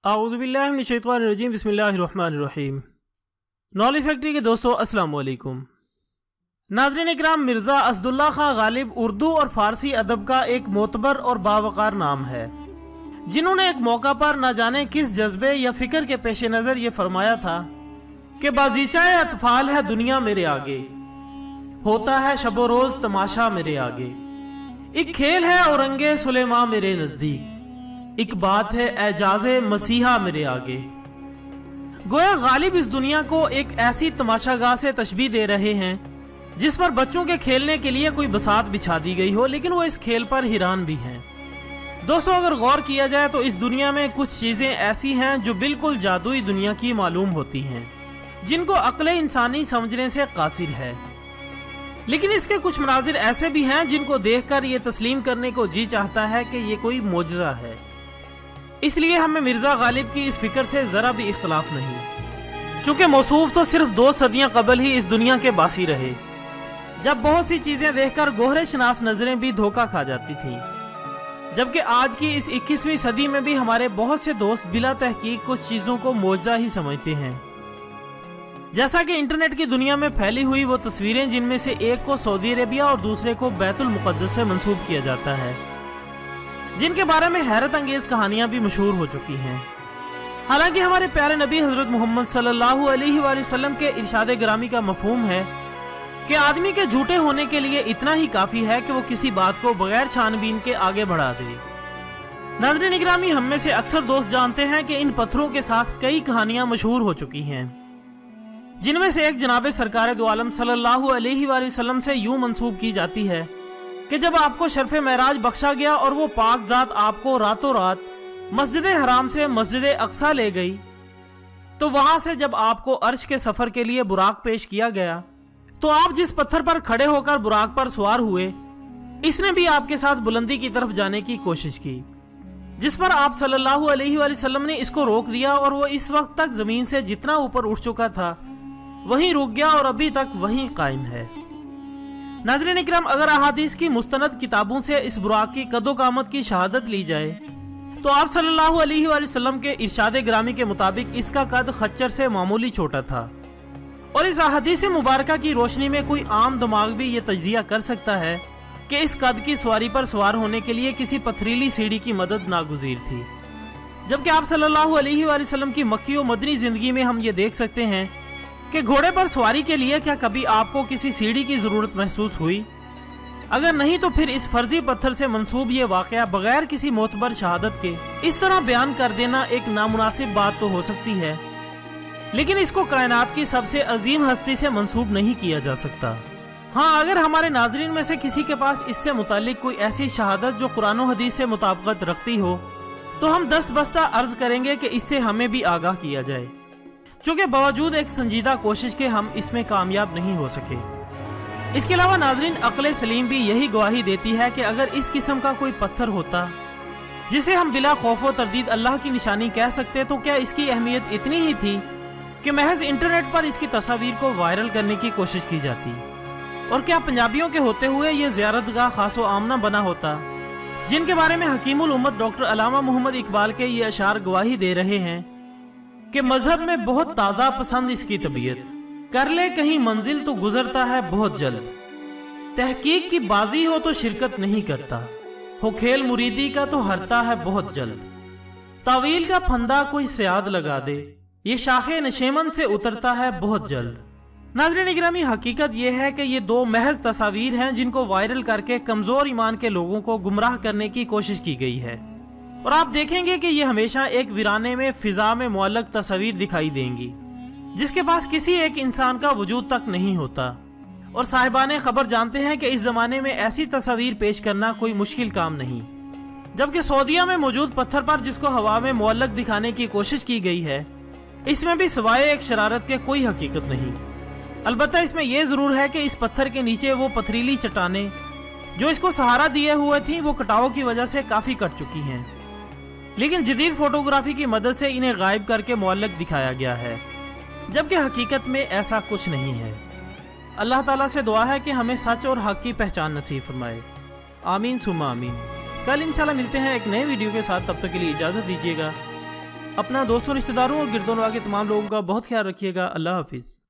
आऊज़ुबिल्लाहि मिनश्शैतानिर्रजीम बिस्मिल्लाहिर्रहमानिर्रहीम। Knowledge factory के दोस्तों अस्सलाम वालेकुम। नाज़रीन इकराम, मिर्ज़ा असदुल्ला खां गालिब उर्दू और फ़ारसी अदब का एक मोतबर और बावकार नाम है, जिन्होंने एक मौका पर न जाने किस जज्बे या फ़िक्र के पेश नज़र ये फरमाया था कि बाज़ीचाए अतफ़ाल है दुनिया मेरे आगे, होता है शबो रोज़ तमाशा मेरे आगे, एक खेल है औरंगे सुलेमा मेरे नज़दीक, एक बात है एजाज़े मसीहा मेरे आगे। गोया गालिब इस दुनिया को एक ऐसी तमाशागाह से तशबीह दे रहे हैं जिस पर बच्चों के खेलने के लिए कोई बसात बिछा दी गई हो, लेकिन वो इस खेल पर हैरान भी हैं। दोस्तों, अगर गौर किया जाए तो इस दुनिया में कुछ चीज़ें ऐसी हैं जो बिल्कुल जादुई दुनिया की मालूम होती हैं, जिनको अक्ल इंसानी समझने से कासिर है। लेकिन इसके कुछ मनाजिर ऐसे भी हैं जिनको देखकर ये तस्लीम करने को जी चाहता है कि ये कोई मोजज़ा है। इसलिए हमें मिर्ज़ा गालिब की इस फिक्र से ज़रा भी इख्तलाफ नहीं, चूँकि मौसूफ तो सिर्फ 2 सदियाँ कबल ही इस दुनिया के बासी रहे, जब बहुत सी चीज़ें देखकर गोहरे शनास नज़रें भी धोखा खा जाती थीं, जबकि आज की इस 21वीं सदी में भी हमारे बहुत से दोस्त बिला तहकीक कुछ चीज़ों को मोजज़ा ही समझते हैं। जैसा कि इंटरनेट की दुनिया में फैली हुई वो तस्वीरें जिनमें से एक को सऊदी अरेबिया और दूसरे को बैतुल मुक़द्दस से मंसूब किया जाता है, जिनके बारे में हैरत अंगेज कहानियां भी मशहूर हो चुकी हैं। हालांकि हमारे प्यारे नबी हजरत मोहम्मद सल्लल्लाहु अलैहि वसल्लम के इरशाद ग्रामी का मफहूम है कि आदमी के झूठे होने के लिए इतना ही काफ़ी है कि वो किसी बात को बगैर छानबीन के आगे बढ़ा दे। नाज़रीन इकरामी, हम में से अक्सर दोस्त जानते हैं कि इन पत्थरों के साथ कई कहानियां मशहूर हो चुकी हैं, जिनमें से एक जनाब सरकार दो आलम सल्लल्लाहु अलैहि वसल्लम से यूं मंसूब की जाती है कि जब आपको शर्फ़े महराज बख्शा गया और वो पाक ज़ात आपको रातों रात मस्जिद हराम से मस्जिद अक्सा ले गई, तो वहां से जब आपको अर्श के सफ़र के लिए बुराक पेश किया गया, तो आप जिस पत्थर पर खड़े होकर बुराक पर सवार हुए, इसने भी आपके साथ बुलंदी की तरफ जाने की कोशिश की, जिस पर आप सल्लल्लाहु अलैहि वसल्लम ने इसको रोक दिया और वो इस वक्त तक ज़मीन से जितना ऊपर उठ चुका था वहीं रुक गया और अभी तक वहीं कायम है। नाज़रीन इकराम, अगर अहादीस की मुस्तनद किताबों से इस बुराक की कदो कामत की शहादत ली जाए तो आप सल्लल्लाहु अलैहि वसल्लम के इरशाद ग्रामी के मुताबिक इसका कद खच्चर से मामूली छोटा था, और इस अहादीस मुबारका की रोशनी में कोई आम दिमाग भी ये तज्जिया कर सकता है कि इस कद की सवारी पर सवार होने के लिए किसी पथरीली सीढ़ी की मदद नागुज़ीर थी। जबकि आप सल्लल्लाहु अलैहि वसल्लम की मक्की और मदनी ज़िंदगी में हम ये देख सकते हैं कि घोड़े पर सवारी के लिए क्या कभी आपको किसी सीढ़ी की ज़रूरत महसूस हुई? अगर नहीं तो फिर इस फर्जी पत्थर से मंसूब ये वाक़या बगैर किसी मोतबर शहादत के इस तरह बयान कर देना एक नामुनासिब बात तो हो सकती है, लेकिन इसको कायनात की सबसे अजीम हस्ती से मंसूब नहीं किया जा सकता। हाँ, अगर हमारे नाजरीन में से किसी के पास इससे मुतालिक कोई ऐसी शहादत जो कुरान और हदीस से मुताबिकत रखती हो, तो हम दस्तबस्ता अर्ज करेंगे कि इससे हमें भी आगाह किया जाए, चूँकि बावजूद एक संजीदा कोशिश के हम इसमें कामयाब नहीं हो सके। इसके अलावा नाजरीन, अक्ल सलीम भी यही गवाही देती है कि अगर इस किस्म का कोई पत्थर होता जिसे हम बिला खौफ व तरदीद अल्लाह की निशानी कह सकते, तो क्या इसकी अहमियत इतनी ही थी कि महज इंटरनेट पर इसकी तस्वीर को वायरल करने की कोशिश की जाती? और क्या पंजाबियों के होते हुए ये ज़ियारतगाह खासो आमना बना होता, जिनके बारे में हकीमुल उम्मत डॉक्टर अल्लामा मोहम्मद इकबाल के ये अशार गवाही दे रहे हैं कि मजहब में बहुत ताज़ा पसंद इसकी तबीयत, कर ले कहीं मंजिल तो गुजरता है बहुत जल्द, तहकीक की बाजी हो तो शिरकत नहीं करता, हो खेल मुरीदी का तो हरता है बहुत जल्द, तावील का फंदा कोई सियाद लगा दे, ये शाखे नशेमन से उतरता है बहुत जल्द। नाज़रीन इकरामी, हकीकत यह है कि ये 2 महज तस्वीर हैं जिनको वायरल करके कमज़ोर ईमान के लोगों को गुमराह करने की कोशिश की गई है, और आप देखेंगे कि ये हमेशा एक वीराने में फिजा में मुअल्लक तस्वीर दिखाई देंगी जिसके पास किसी एक इंसान का वजूद तक नहीं होता। और साहिबाने खबर जानते हैं कि इस जमाने में ऐसी तस्वीर पेश करना कोई मुश्किल काम नहीं, जबकि सऊदीया में मौजूद पत्थर पर जिसको हवा में मुअल्लक दिखाने की कोशिश की गई है, इसमें भी सिवाय एक शरारत के कोई हकीकत नहीं। अलबत्ता इसमें यह जरूर है कि इस पत्थर के नीचे वो पथरीली चट्टानें जो इसको सहारा दिए हुए थी वो कटाव की वजह से काफ़ी कट चुकी हैं, लेकिन जदीद फोटोग्राफी की मदद से इन्हें गायब करके मुअल्लक दिखाया गया है, जबकि हकीकत में ऐसा कुछ नहीं है। अल्लाह ताला से दुआ है कि हमें सच और हक की पहचान नसीब फरमाए। आमीन सुम्मा आमीन। कल इंशाल्लाह मिलते हैं एक नए वीडियो के साथ, तब तक के लिए इजाज़त दीजिएगा। اپنا دوستوں، رشتہ داروں اور گرد و نواح کے تمام لوگوں کا بہت خیال رکھیے گا۔ اللہ حافظ۔